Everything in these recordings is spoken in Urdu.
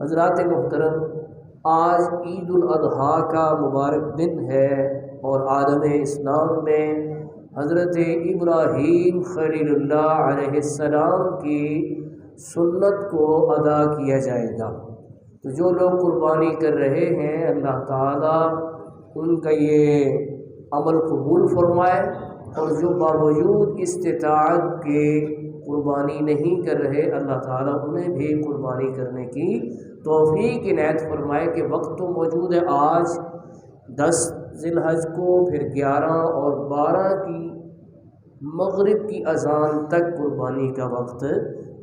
حضرات محترم، آج عید الاضحیٰ کا مبارک دن ہے اور عالم اسلام میں حضرت ابراہیم خلیل اللہ علیہ السلام کی سنت کو ادا کیا جائے گا۔ تو جو لوگ قربانی کر رہے ہیں اللہ تعالیٰ ان کا یہ عمل قبول فرمائے، اور جو باوجود استطاعت کے قربانی نہیں کر رہے اللہ تعالیٰ انہیں بھی قربانی کرنے کی توفیق عنایت فرمائے کہ وقت تو موجود ہے۔ آج 10 ذی الحج کو، پھر 11 اور 12 کی مغرب کی اذان تک قربانی کا وقت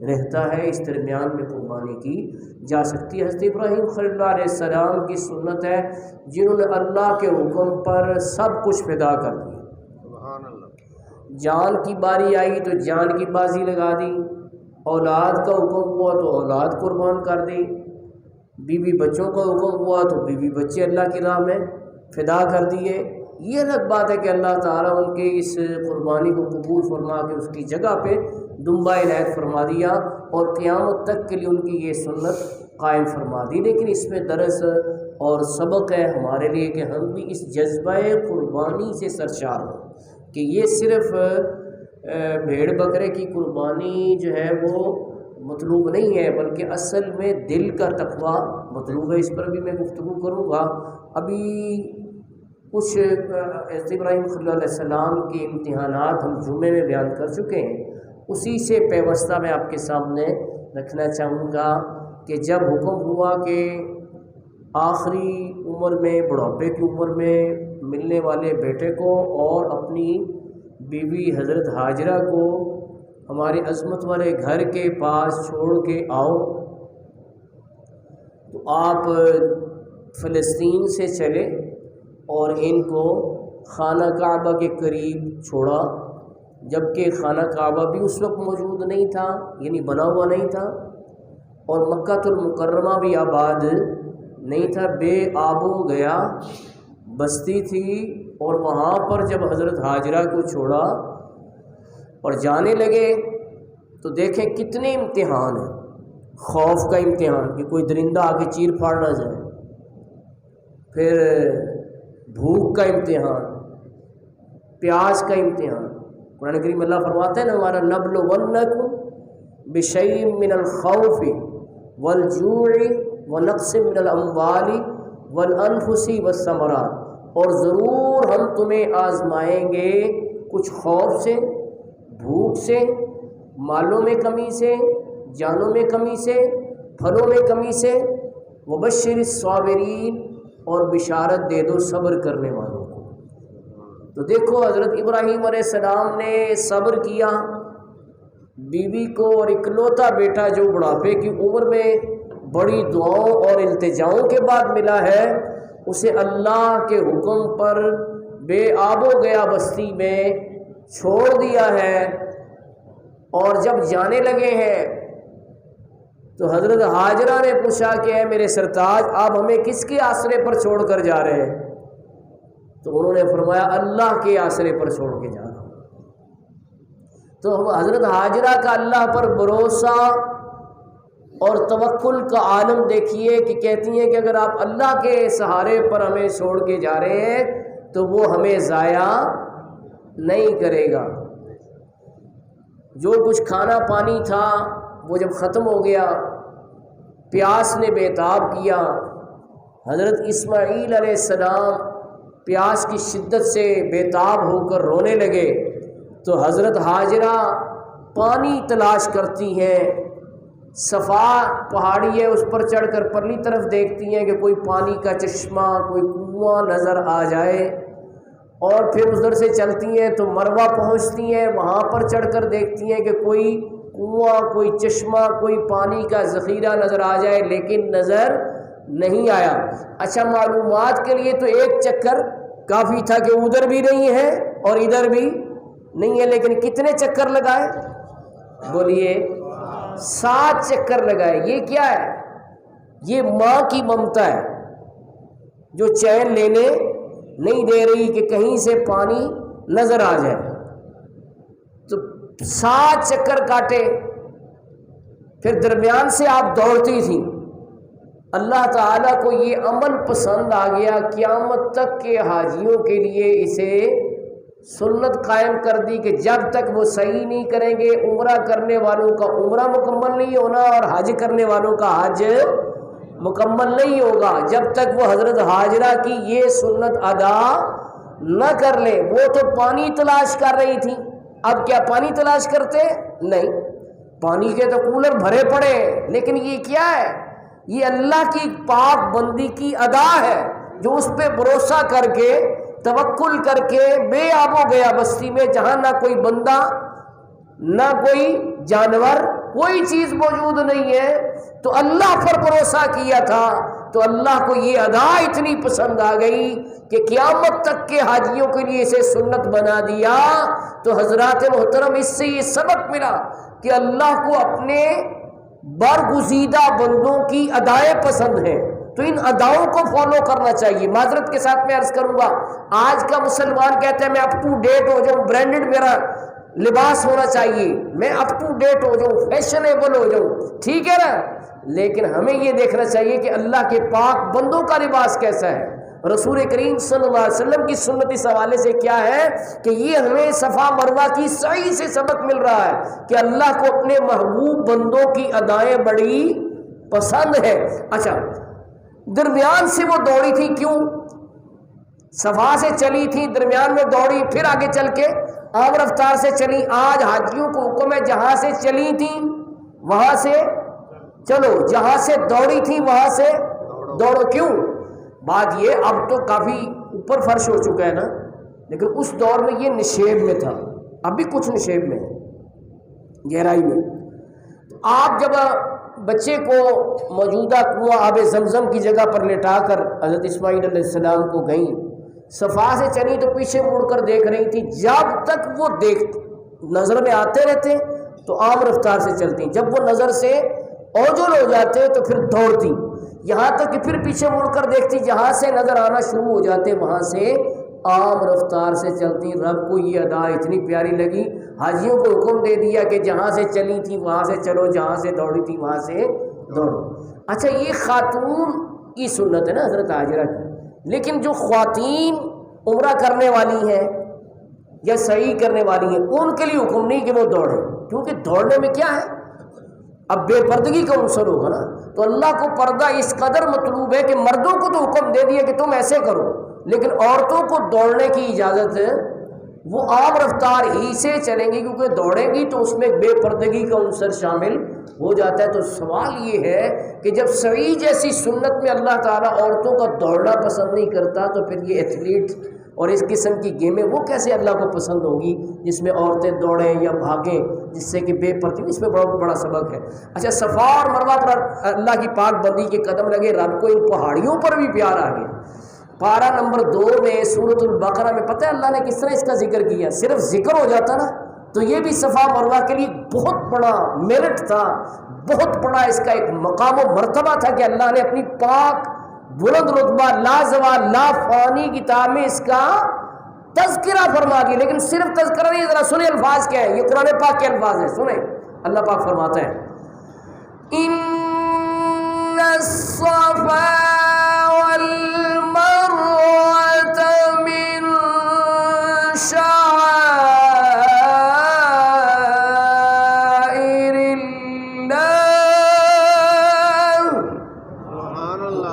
رہتا ہے، اس درمیان میں قربانی کی جا سکتی ہے۔ حضرت ابراہیم خلیل اللہ علیہ السلام کی سنت ہے جنہوں نے اللہ کے حکم پر سب کچھ فدا کر دیا۔ جان کی باری آئی تو جان کی بازی لگا دی، اولاد کا حکم ہوا تو اولاد قربان کر دی، بیوی بچوں کا حکم ہوا تو بیوی بچے اللہ کی راہ میں فدا کر دیے۔ یہ الگ بات ہے کہ اللہ تعالیٰ ان کے اس قربانی کو قبول فرما کے اس کی جگہ پہ دمبا عنایت فرما دیا اور قیامت تک کے لیے ان کی یہ سنت قائم فرما دی۔ لیکن اس میں درس اور سبق ہے ہمارے لیے کہ ہم بھی اس جذبہ قربانی سے سرشار ہوں کہ یہ صرف بھیڑ بکرے کی قربانی جو ہے وہ مطلوب نہیں ہے، بلکہ اصل میں دل کا تقویٰ مطلوب ہے۔ اس پر بھی میں گفتگو کروں گا۔ ابھی کچھ حضرت ابراہیم خلیل اللہ علیہ السلام کے امتحانات ہم جمعے میں بیان کر چکے ہیں، اسی سے پیوستہ میں آپ کے سامنے رکھنا چاہوں گا کہ جب حکم ہوا کہ آخری عمر میں، بڑھاپے کی عمر میں ملنے والے بیٹے کو اور اپنی بیوی حضرت ہاجرہ کو ہمارے عظمت والے گھر کے پاس چھوڑ کے آؤ، تو آپ فلسطین سے چلے اور ان کو خانہ کعبہ کے قریب چھوڑا، جبکہ خانہ کعبہ بھی اس وقت موجود نہیں تھا، یعنی بنا ہوا نہیں تھا، اور مکہ المکرمہ بھی آباد نہیں تھا، بے آب و گیا بستی تھی۔ اور وہاں پر جب حضرت ہاجرہ کو چھوڑا اور جانے لگے تو دیکھیں کتنے امتحان ہیں۔ خوف کا امتحان کہ کوئی درندہ آ کے چیر پھاڑ نہ جائے، پھر بھوک کا امتحان، پیاس کا امتحان۔ قرآن کریم اللہ فرماتا ہے نا، ہمارا نبلونکم بشیء من الخوف والجوع ونقص من الاموال والانفس والثمرات، اور ضرور ہم تمہیں آزمائیں گے کچھ خوف سے، بھوک سے، مالوں میں کمی سے، جانوں میں کمی سے، پھلوں میں کمی سے، وبشر الصابرین، اور بشارت دے دو صبر کرنے والوں کو۔ تو دیکھو حضرت ابراہیم علیہ السلام نے صبر کیا، بیوی کو اور اکلوتا بیٹا جو بڑھاپے کی عمر میں بڑی دعاؤں اور التجاؤں کے بعد ملا ہے، اسے اللہ کے حکم پر بے آب و گیا بستی میں چھوڑ دیا ہے۔ اور جب جانے لگے ہیں تو حضرت ہاجرہ نے پوچھا کہ اے میرے سرتاج، آپ ہمیں کس کے آسرے پر چھوڑ کر جا رہے ہیں؟ تو انہوں نے فرمایا اللہ کے آسرے پر چھوڑ کے جا رہا ہوں۔ تو حضرت ہاجرہ کا اللہ پر بھروسہ اور توکل کا عالم دیکھیے کہ کہتی ہیں کہ اگر آپ اللہ کے سہارے پر ہمیں چھوڑ کے جا رہے ہیں تو وہ ہمیں ضائع نہیں کرے گا۔ جو کچھ کھانا پانی تھا وہ جب ختم ہو گیا، پیاس نے بےتاب کیا، حضرت اسماعیل علیہ السلام پیاس کی شدت سے بےتاب ہو کر رونے لگے، تو حضرت ہاجرہ پانی تلاش کرتی ہیں، صفا پہاڑی ہے اس پر چڑھ کر پرلی طرف دیکھتی ہیں کہ کوئی پانی کا چشمہ، کوئی کنواں نظر آ جائے، اور پھر ادھر سے چلتی ہیں تو مروہ پہنچتی ہیں، وہاں پر چڑھ کر دیکھتی ہیں کہ کوئی کنواں، کوئی چشمہ، کوئی پانی کا ذخیرہ نظر آ جائے، لیکن نظر نہیں آیا۔ اچھا، معلومات کے لیے تو ایک چکر کافی تھا کہ ادھر بھی نہیں ہے اور ادھر بھی نہیں ہے، لیکن کتنے چکر لگائے؟ بولیے 7 چکر لگائے۔ یہ کیا ہے؟ یہ ماں کی ممتا ہے جو چین لینے نہیں دے رہی کہ کہیں سے پانی نظر آ جائے۔ تو 7 چکر کاٹے، پھر درمیان سے آپ دوڑتی تھیں اللہ تعالیٰ کو یہ عمل پسند آ گیا، قیامت تک کے حاجیوں کے لیے اسے سنت قائم کر دی کہ جب تک وہ صحیح نہیں کریں گے عمرہ کرنے والوں کا عمرہ مکمل نہیں ہونا اور حج کرنے والوں کا حج مکمل نہیں ہوگا جب تک وہ حضرت ہاجرہ کی یہ سنت ادا نہ کر لے۔ وہ تو پانی تلاش کر رہی تھی، اب کیا پانی تلاش کرتے؟ نہیں، پانی کے تو کولر بھرے پڑے، لیکن یہ کیا ہے؟ یہ اللہ کی پاک بندی کی ادا ہے، جو اس پہ بھروسہ کر کے توکل کر کے بے آب و گیا بستی میں جہاں نہ کوئی بندہ نہ کوئی جانور کوئی چیز موجود نہیں ہے، تو اللہ پر بھروسہ کیا تھا، تو اللہ کو یہ ادا اتنی پسند آ گئی کہ قیامت تک کے حاجیوں کے لیے اسے سنت بنا دیا۔ تو حضرات محترم، اس سے یہ سبق ملا کہ اللہ کو اپنے برگزیدہ بندوں کی ادائیں پسند ہیں، تو ان اداؤں کو فالو کرنا چاہیے۔ معذرت کے ساتھ میں عرض کروں گا، آج کا مسلمان کہتا ہے میں اپ ٹو ڈیٹ ہو جاؤں، برانڈڈ میرا لباس ہونا چاہیے، میں اپ ٹو ڈیٹ ہو جاؤں، فیشنیبل ہو جاؤں، ٹھیک ہے نا، لیکن ہمیں یہ دیکھنا چاہیے کہ اللہ کے پاک بندوں کا لباس کیسا ہے۔ رسول کریم صلی اللہ علیہ وسلم کی سنت اس حوالے سے کیا ہے کہ یہ ہمیں صفا مروہ کی سعی سے سبق مل رہا ہے کہ اللہ کو اپنے محبوب بندوں کی ادائیں بڑی پسند ہے۔ اچھا، درمیان سے وہ دوڑی تھی، کیوں؟ صفا سے چلی تھی، درمیان میں دوڑی، پھر آگے چل کے عام رفتار سے چلی۔ آج حاجیوں کو حکم ہے جہاں سے چلی تھی وہاں سے چلو، جہاں سے دوڑی تھی وہاں سے دوڑو۔ کیوں؟ بات یہ، اب تو کافی اوپر فرش ہو چکا ہے نا، لیکن اس دور میں یہ نشیب میں تھا، اب بھی کچھ نشیب میں ہے، گہرائی میں۔ آپ جب بچے کو موجودہ کنواں آب زمزم کی جگہ پر لٹا کر حضرت اسماعیل علیہ السلام کو گئیں، صفا سے چلی تو پیچھے مڑ کر دیکھ رہی تھی، جب تک وہ نظر میں آتے رہتے تو عام رفتار سے چلتی، جب وہ نظر سے اوجھل ہو جاتے تو پھر دوڑتی، یہاں تک کہ پھر پیچھے مڑ کر دیکھتی، جہاں سے نظر آنا شروع ہو جاتے وہاں سے عام رفتار سے چلتی۔ رب کو یہ ادا اتنی پیاری لگی، حاجیوں کو حکم دے دیا کہ جہاں سے چلی تھی وہاں سے چلو، جہاں سے دوڑی تھی وہاں سے دوڑو۔ اچھا، یہ خاتون کی سنت ہے نا حضرت ہاجرہ کی، لیکن جو خواتین عمرہ کرنے والی ہیں یا سعی کرنے والی ہیں ان کے لیے حکم نہیں کہ وہ دوڑیں، کیونکہ دوڑنے میں کیا ہے؟ اب بے پردگی کا عنصر ہوگا نا، تو اللہ کو پردہ اس قدر مطلوب ہے کہ مردوں کو تو حکم دے دیا کہ تم ایسے کرو، لیکن عورتوں کو دوڑنے کی اجازت ہے، وہ عام رفتار ہی سے چلیں گی، کیونکہ دوڑیں گی تو اس میں بے پردگی کا عنصر شامل ہو جاتا ہے۔ تو سوال یہ ہے کہ جب سعی جیسی سنت میں اللہ تعالیٰ عورتوں کا دوڑنا پسند نہیں کرتا، تو پھر یہ ایتھلیٹ اور اس قسم کی گیمیں وہ کیسے اللہ کو پسند ہوگی جس میں عورتیں دوڑیں یا بھاگیں، جس سے کہ بے پردگی، اس میں بہت بڑا سبق ہے۔ اچھا، صفا اور مروہ پر اللہ کی پاک بندی کے قدم لگے، رب کو ان پہاڑیوں پر بھی پیار آ گیا۔ پارہ نمبر 2 میں سورۃ البقرہ میں پتہ ہے اللہ نے کس طرح اس کا ذکر کیا؟ صرف ذکر ہو جاتا نا تو یہ بھی صفا مروہ کے لیے بہت بڑا میرٹ تھا، بہت بڑا اس کا ایک مقام و مرتبہ تھا کہ اللہ نے اپنی پاک بلند رتبہ لازوال لا فانی کتاب میں اس کا تذکرہ فرما دیا۔ لیکن صرف تذکرہ نہیں، ذرا سنیں الفاظ کیا ہیں، یہ قرآن پاک کے الفاظ ہیں، سنیں اللہ پاک فرماتا ہے ان الصفا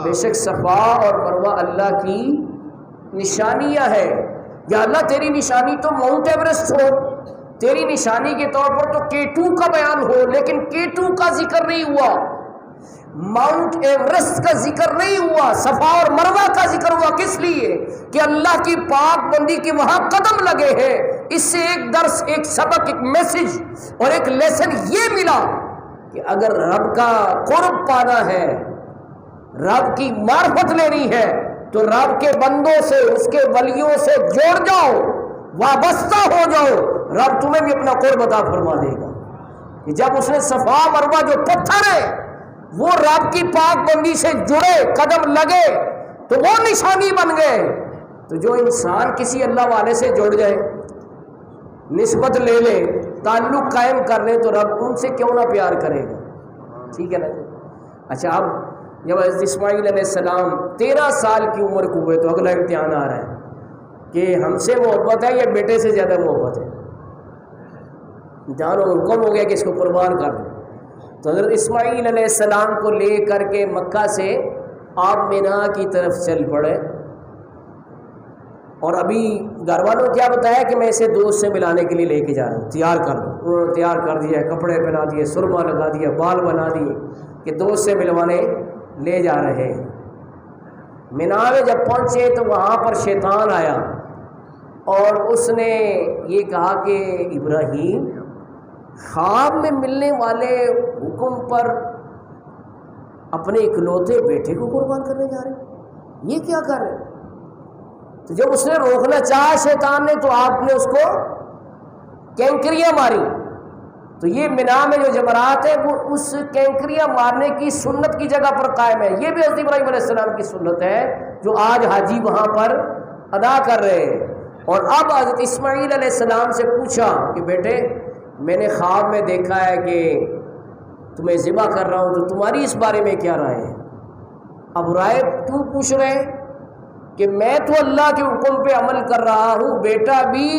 بے شک صفا اور مروہ اللہ کی نشانیاں ہے۔ یا اللہ تیری نشانی تو ماؤنٹ ایوریسٹ ہو، تیری نشانی کے طور پر تو K2 کا بیان ہو، لیکن K2 کا ذکر نہیں ہوا، ماؤنٹ ایوریسٹ کا ذکر نہیں ہوا، صفا اور مروہ کا ذکر ہوا۔ کس لیے؟ کہ اللہ کی پاک بندی کے وہاں قدم لگے ہیں۔ اس سے ایک درس، ایک سبق، ایک میسج اور ایک لیسن یہ ملا کہ اگر رب کا قرب پانا ہے، رب کی معرفت لینی ہے، تو رب کے بندوں سے، اس کے ولیوں سے جوڑ جاؤ، وابستہ ہو جاؤ، رب تمہیں بھی اپنا قرب عطا فرما دے گا۔ کہ جب اس نے صفا مروہ جو پتھر ہے وہ رب کی پاک بندی سے جڑے، قدم لگے، تو وہ نشانی بن گئے۔ تو جو انسان کسی اللہ والے سے جڑ جائے، نسبت لے لے، تعلق قائم کر لے، تو رب ان سے کیوں نہ پیار کرے گا؟ ٹھیک ہے نا؟ اچھا، اب جب حضرت اسماعیل علیہ السلام 13 سال کی عمر کو ہوئے تو اگلا امتحان آ رہا ہے کہ ہم سے محبت ہے یا بیٹے سے زیادہ محبت ہے. امتحان حکم ہو گیا کہ اس کو قربان کر دیں. تو حضرت اسماعیل علیہ السلام کو لے کر کے مکہ سے آپ مینا کی طرف چل پڑے. اور ابھی گھر والوں کیا بتایا کہ میں اسے دوست سے ملانے کے لیے لے کے جا رہا ہوں, تیار کر دوں. انہوں نے تیار کر دیا, کپڑے پہنا دیے, سرما لگا دیا, بال بنا دیے کہ دوست سے ملوانے لے جا رہے ہیں. مینا میں جب پہنچے تو وہاں پر شیطان آیا اور اس نے یہ کہا کہ ابراہیم خواب میں ملنے والے حکم پر اپنے اکلوتے بیٹے کو قربان کرنے جا رہے ہیں, یہ کیا کر رہے ہیں؟ تو جب اس نے روکنا چاہا شیطان نے تو آپ نے اس کو کینکریاں ماری. تو یہ مینا میں جو جمرات ہے وہ اس کینکریاں مارنے کی سنت کی جگہ پر قائم ہے. یہ بھی حضرت ابراہیم علیہ السلام کی سنت ہے جو آج حاجی وہاں پر ادا کر رہے ہیں. اور اب حضرت اسماعیل علیہ السلام سے پوچھا کہ بیٹے میں نے خواب میں دیکھا ہے کہ تمہیں ذبح کر رہا ہوں, تو تمہاری اس بارے میں کیا رائے ہے؟ اب رائے کیوں پوچھ رہے ہیں کہ میں تو اللہ کے حکم پہ عمل کر رہا ہوں, بیٹا بھی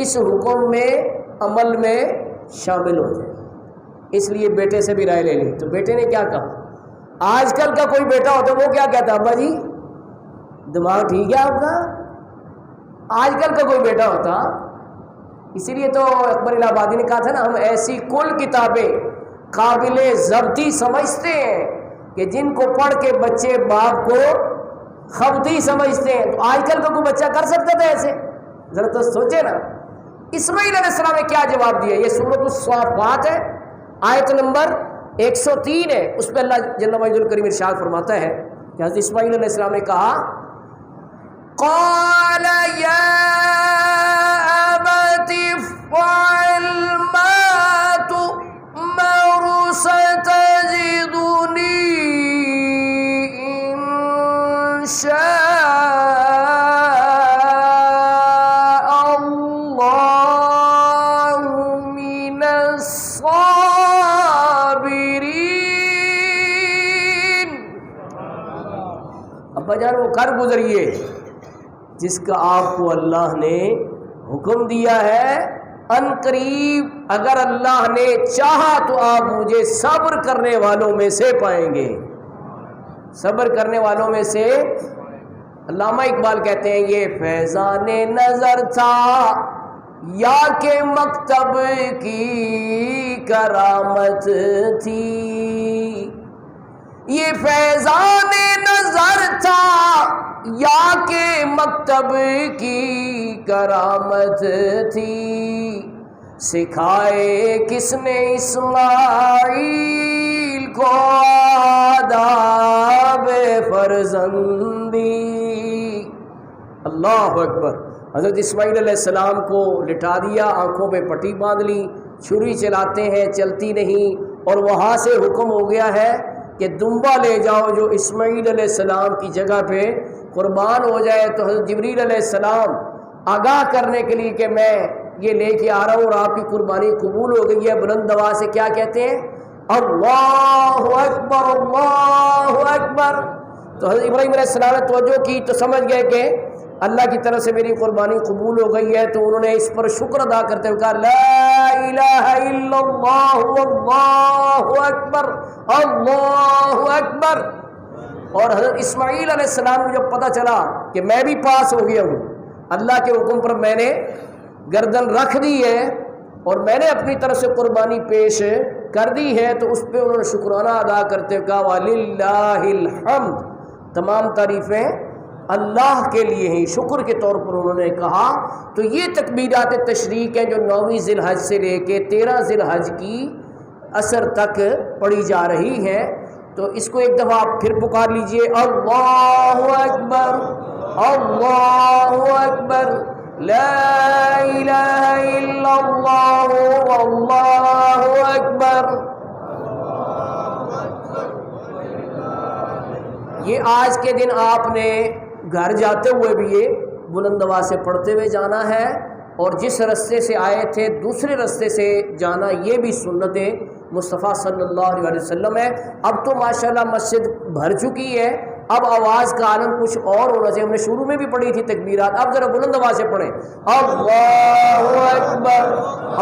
اس حکم میں عمل میں شامل ہو جائے, اس لیے بیٹے سے بھی رائے لے لی. تو بیٹے نے کیا کہا؟ آج کل کا کوئی بیٹا ہوتا وہ کیا کہتا, ابا جی دماغ ٹھیک ہے آپ کا؟ آج کل کا کوئی بیٹا ہوتا. اسی لیے تو اکبر الہ آبادی نے کہا تھا نا, ہم ایسی کل کتابیں قابل ضبطی سمجھتے ہیں کہ جن کو پڑھ کے بچے باپ کو خبطی سمجھتے ہیں. تو آج کل کا کوئی بچہ کر سکتا تھا ایسے؟ ذرا تو سوچے نا. اسماعیل علیہ السلام نے کیا جواب دیا؟ یہ سورۃ الصافات ہے, آیت نمبر 103 ہے. اس پہ اللہ جل مجدہ الکریم ارشاد فرماتا ہے کہ حضرت اسماعیل علیہ السلام نے کہا قال یا ابت افعل ما تؤمر ستجدنی ان شاء اللہ من الصابرین. ابا جان وہ کر گزریے جس کا آپ کو اللہ نے حکم دیا ہے. ان قریب اگر اللہ نے چاہا تو آپ مجھے صبر کرنے والوں میں سے پائیں گے. صبر کرنے والوں میں سے. علامہ اقبال کہتے ہیں یہ فیضان نظر تھا یا کہ مکتب کی کرامت تھی. یہ فیضان نظر تھا یا کہ مکتب کی کرامت تھی. سکھائے کس نے اسماعیل کو آداب فرزندی. اللہ اکبر. حضرت اسماعیل علیہ السلام کو لٹا دیا, آنکھوں پہ پٹی باندھ لی, چھری چلاتے ہیں چلتی نہیں, اور وہاں سے حکم ہو گیا ہے کہ دمبا لے جاؤ جو اسماعیل علیہ السلام کی جگہ پہ قربان ہو جائے. تو حضرت جبریل علیہ السلام آگاہ کرنے کے لیے کہ میں یہ لے کے آ رہا ہوں اور آپ کی قربانی قبول ہو گئی ہے, بلند آواز سے کیا کہتے ہیں؟ اللہ اکبر اللہ اکبر. تو حضرت ابراہیم علیہ السلام نے توجہ کی تو سمجھ گئے کہ اللہ کی طرف سے میری قربانی قبول ہو گئی ہے. تو انہوں نے اس پر شکر ادا کرتے ہوئے کہا لا الہ الا اللہ اللہ اکبر اللہ اکبر. اور حضرت اسماعیل علیہ السلام کو جب پتہ چلا کہ میں بھی پاس ہو گیا ہوں, اللہ کے حکم پر میں نے گردن رکھ دی ہے اور میں نے اپنی طرف سے قربانی پیش کر دی ہے, تو اس پہ انہوں نے شکرانہ ادا کرتے ہوئے کہا وَلِلَّهِ الْحَمْدُ, تمام تعریفیں اللہ کے لیے ہیں. شکر کے طور پر انہوں نے کہا. تو یہ تکبیرات تشریق ہیں جو 9ویں ذی الحج سے لے کے 13 ذی الحج کی عصر تک پڑھی جا رہی ہیں. تو اس کو ایک دفعہ آپ پھر پکار لیجئے اللہ اکبر اللہ اکبر لا الہ الا اللہ واللہ اکبر. یہ آج کے دن آپ نے گھر جاتے ہوئے بھی یہ بلند آواز سے پڑھتے ہوئے جانا ہے, اور جس رستے سے آئے تھے دوسرے رستے سے جانا یہ بھی سنت مصطفیٰ صلی اللہ علیہ وسلم ہے۔ اب تو ماشاءاللہ مسجد بھر چکی ہے، اب آواز کا عالم کچھ اور ہونا چاہیے۔ ہم نے شروع میں بھی پڑھی تھی تکبیرات، اب ذرا بلند آواز سے پڑھیں، اللہ اکبر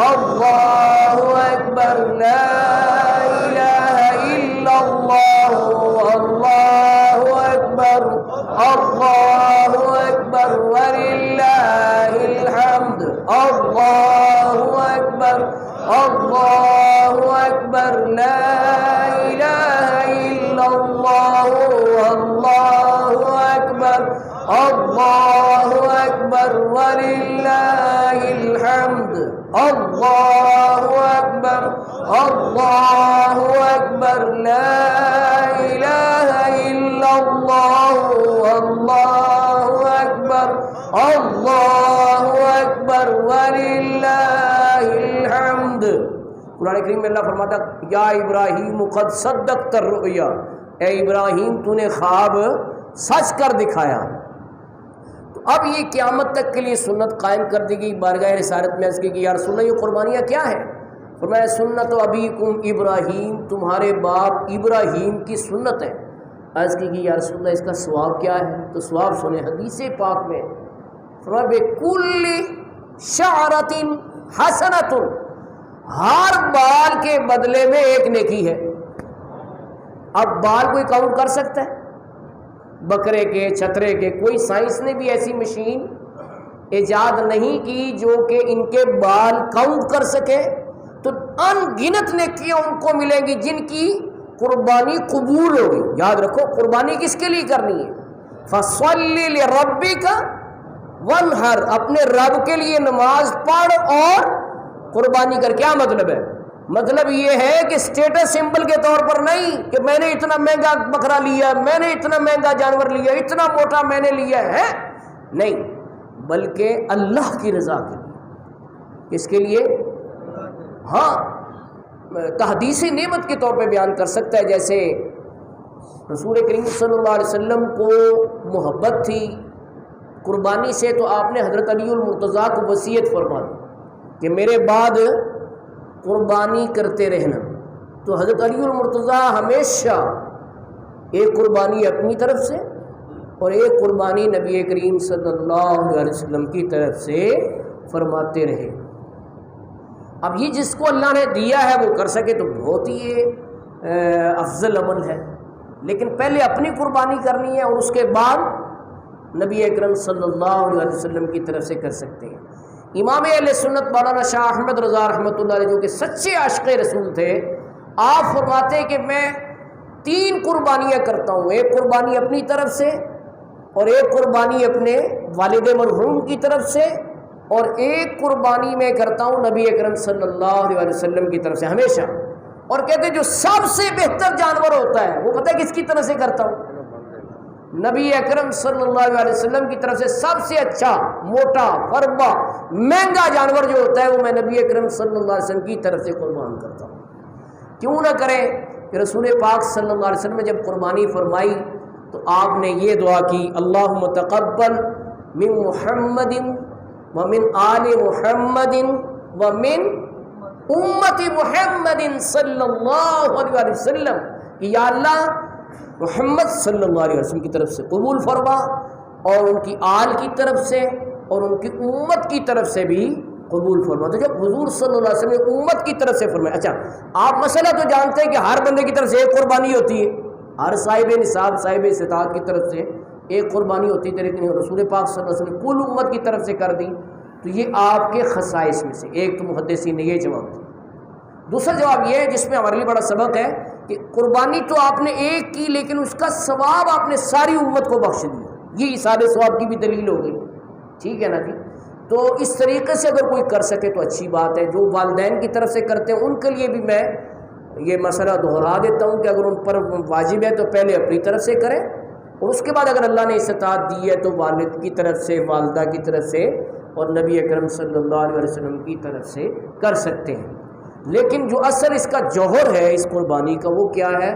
اللہ اکبر لا الہ الا اللہ اللہ اکبر اللہ اکبر وللہ الحمد اللہ اکبر اللہ اکبر لا الہ الا اللہ اللہ اکبر اللہ اکبر وللہ الحمد اللہ اکبر اللہ اکبر لا الہ الا اللہ اللہ اکبر اللہ اکبر وللہ الحمد۔ قرآن کریم میں اللہ فرماتا یا ابراہیم قد صدقت الرؤیا، اے ابراہیم تو نے خواب سچ کر دکھایا۔ تو اب یہ قیامت تک کے لیے سنت قائم کر دی گئی۔ بارگاہ رسالت میں عرض کی کہ یا رسول اللہ یہ قربانیاں کیا ہیں؟ فرمایا سنت ابیکم ابراہیم، تمہارے باپ ابراہیم کی سنت ہے۔ عرض کی کہ یا رسول اللہ اس کا ثواب کیا ہے؟ تو ثواب سنیں، حدیث پاک میں فرمایا بکل شعرۃ حسنۃ، ہر بال کے بدلے میں ایک نیکی ہے۔ اب بال کوئی کاؤنٹ کر سکتا ہے؟ بکرے کے، چھترے کے، کوئی سائنس نے بھی ایسی مشین ایجاد نہیں کی جو کہ ان کے بال کاؤنٹ کر سکے۔ تو ان گنت نیکیاں ان کو ملیں گی جن کی قربانی قبول ہوگی۔ یاد رکھو قربانی کس کے لیے کرنی ہے؟ فَصَلِّ لِرَبِّكَ وَانْحَرْ، اپنے رب کے لیے نماز پڑھ اور قربانی کر۔ کیا مطلب ہے؟ مطلب یہ ہے کہ اسٹیٹس سمبل کے طور پر نہیں کہ میں نے اتنا مہنگا بکرا لیا، میں نے اتنا مہنگا جانور لیا، اتنا موٹا میں نے لیا ہے، نہیں، بلکہ اللہ کی رضا کے لیے۔ کس کے لیے؟ ہاں، تحدیث نعمت کے طور پہ بیان کر سکتا ہے۔ جیسے رسول کریم صلی اللہ علیہ وسلم کو محبت تھی قربانی سے، تو آپ نے حضرت علی المرتضیٰ کو وصیت فرما دی کہ میرے بعد قربانی کرتے رہنا۔ تو حضرت علی المرتضیٰ ہمیشہ ایک قربانی اپنی طرف سے اور ایک قربانی نبی کریم صلی اللہ علیہ وسلم کی طرف سے فرماتے رہے۔ اب یہ جس کو اللہ نے دیا ہے وہ کر سکے تو بہت ہی افضل عمل ہے، لیکن پہلے اپنی قربانی کرنی ہے اور اس کے بعد نبی اکرم صلی اللہ علیہ وسلم کی طرف سے کر سکتے ہیں۔ امام اہل سنت مولانا شاہ احمد رضا رحمۃ اللہ علیہ جو کہ سچے عاشق رسول تھے، آپ فرماتے ہیں کہ میں 3 قربانیاں کرتا ہوں، ایک قربانی اپنی طرف سے اور ایک قربانی اپنے والد مرحوم کی طرف سے اور ایک قربانی میں کرتا ہوں نبی اکرم صلی اللہ علیہ وسلم کی طرف سے ہمیشہ۔ اور کہتے ہیں جو سب سے بہتر جانور ہوتا ہے وہ پتہ ہے کس کی طرف سے کرتا ہوں؟ نبی اکرم صلی اللہ علیہ وسلم کی طرف سے سب سے اچھا، موٹا، فربا، مہنگا جانور جو ہوتا ہے وہ میں نبی اکرم صلی اللہ علیہ وسلم کی طرف سے قربان کرتا ہوں۔ کیوں نہ کریں کہ رسول پاک صلی اللہ علیہ وسلم نے جب قربانی فرمائی تو آپ نے یہ دعا کی، اللہم تقبل من محمد ومن آل محمد ومن امت محمد صلی اللہ علیہ وسلم، کہ یا اللہ محمد صلی اللہ علیہ وسلم کی طرف سے قبول فرما اور ان کی آل کی طرف سے اور ان کی امت کی طرف سے بھی قبول فرما۔ تو جب حضور صلی اللہ علیہ وسلم نے امت کی طرف سے فرمایا، اچھا آپ مسئلہ تو جانتے ہیں کہ ہر بندے کی طرف سے ایک قربانی ہوتی ہے، ہر صاحب نصاب صاحب استطاعت کی طرف سے ایک قربانی ہوتی تھی، لیکن رسول پاک صلی اللہ علیہ وسلم نے کل امت کی طرف سے کر دی۔ تو یہ آپ کے خصائص میں سے ایک تو محدثین نے یہ جواب دیا۔ دوسرا جواب یہ ہے جس میں ہمارے لیے بڑا سبق ہے کہ قربانی تو آپ نے ایک کی لیکن اس کا ثواب آپ نے ساری امت کو بخش دیا، یہ اثار ثواب کی بھی دلیل ہو گئی، ٹھیک ہے نا جی۔ تو اس طریقے سے اگر کوئی کر سکے تو اچھی بات ہے۔ جو والدین کی طرف سے کرتے ہیں ان کے لیے بھی میں یہ مسئلہ دہرا دیتا ہوں کہ اگر ان پر واجب ہے تو پہلے اپنی طرف سے کریں اور اس کے بعد اگر اللہ نے استطاعت دی ہے تو والد کی طرف سے، والدہ کی طرف سے اور نبی اکرم صلی اللہ علیہ وسلم کی طرف سے کر سکتے ہیں۔ لیکن جو اصل اس کا جوہر ہے اس قربانی کا وہ کیا ہے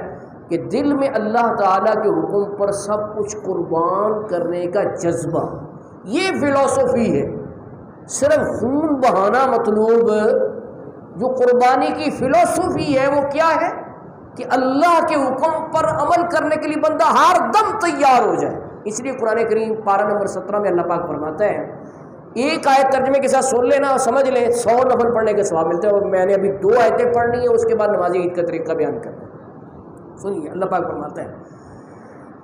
کہ دل میں اللہ تعالیٰ کے حکم پر سب کچھ قربان کرنے کا جذبہ، یہ فلسفی ہے۔ صرف خون بہانا مطلوب جو قربانی کی فلسفی ہے وہ کیا ہے کہ اللہ کے حکم پر عمل کرنے کے لیے بندہ ہر دم تیار ہو جائے. اس لیے قرآن کریم پارہ نمبر 17 میں اللہ پاک فرماتا ہے، ایک آیت ترجمے کے ساتھ سن لینا اور سمجھ لیں 100 نفل پڑھنے کے ثواب ملتے ہیں. اور میں نے ابھی 2 آیتیں پڑھنی ہیں، اس کے بعد نماز عید کا طریقہ بیان کرنا ہے. سنیے اللہ پاک فرماتا ہے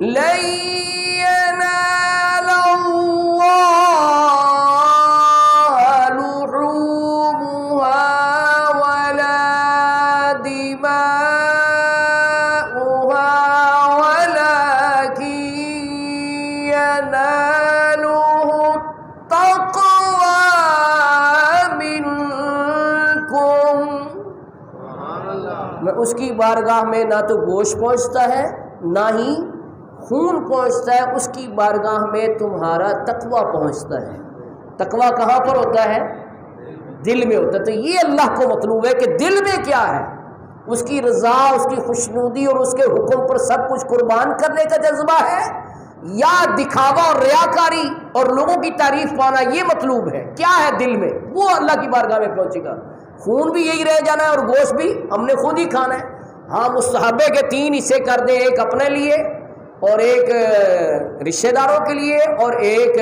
لَن يَنَالَ اللَّهَ اس کی بارگاہ میں نہ تو گوشت پہنچتا ہے نہ ہی خون پہنچتا ہے، اس کی بارگاہ میں تمہارا تقویٰ پہنچتا ہے. تقویٰ کہاں پر ہوتا ہے؟ دل میں ہوتا ہے. تو یہ اللہ کو مطلوب ہے کہ دل میں کیا ہے، اس کی رضا، اس کی خوشنودی اور اس کے حکم پر سب کچھ قربان کرنے کا جذبہ ہے، یا دکھاوا اور ریاکاری اور لوگوں کی تعریف پانا، یہ مطلوب ہے. کیا ہے دل میں، وہ اللہ کی بارگاہ میں پہنچے گا. خون بھی یہی رہ جانا ہے اور گوشت بھی ہم نے خود ہی کھانا ہے. ہاں مستحبے کے 3 حصے کر دیں، ایک اپنے لیے اور ایک رشتہ داروں کے لیے اور ایک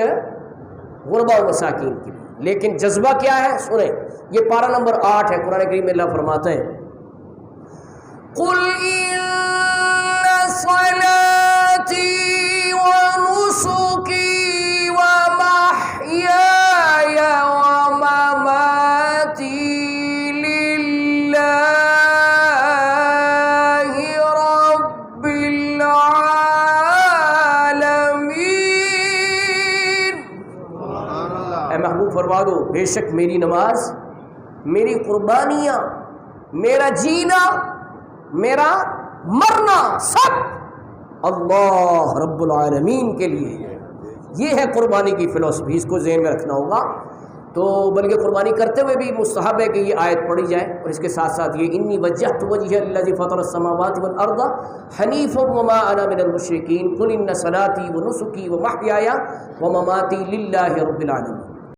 غربا و مساکین کے لیے. لیکن جذبہ کیا ہے سنیں، یہ پارہ نمبر 8 ہے. قرآن کریم میں اللہ فرماتا ہے قُلْ إِنَّ صَلَاتِي وَنُسُكِي وَمَحْيَايَ وَمَمَاتِي فرما دو بے شک میری نماز، میری قربانیاں، میرا جینا، میرا مرنا سب اللہ رب العالمین کے لیے ہے. یہ ہے قربانی کی فلسفی، اس کو ذہن میں رکھنا ہوگا. تو بلکہ قربانی کرتے ہوئے بھی مستحب ہے کہ یہ آیت پڑھی جائے، اور اس کے ساتھ ساتھ یہ انی وجہت وجہی الذی فطر السماوات والارض حنیفا وما انا من المشرکین قل ان صلاتی ونسکی ومحیایا ومماتی للہ رب العالمین.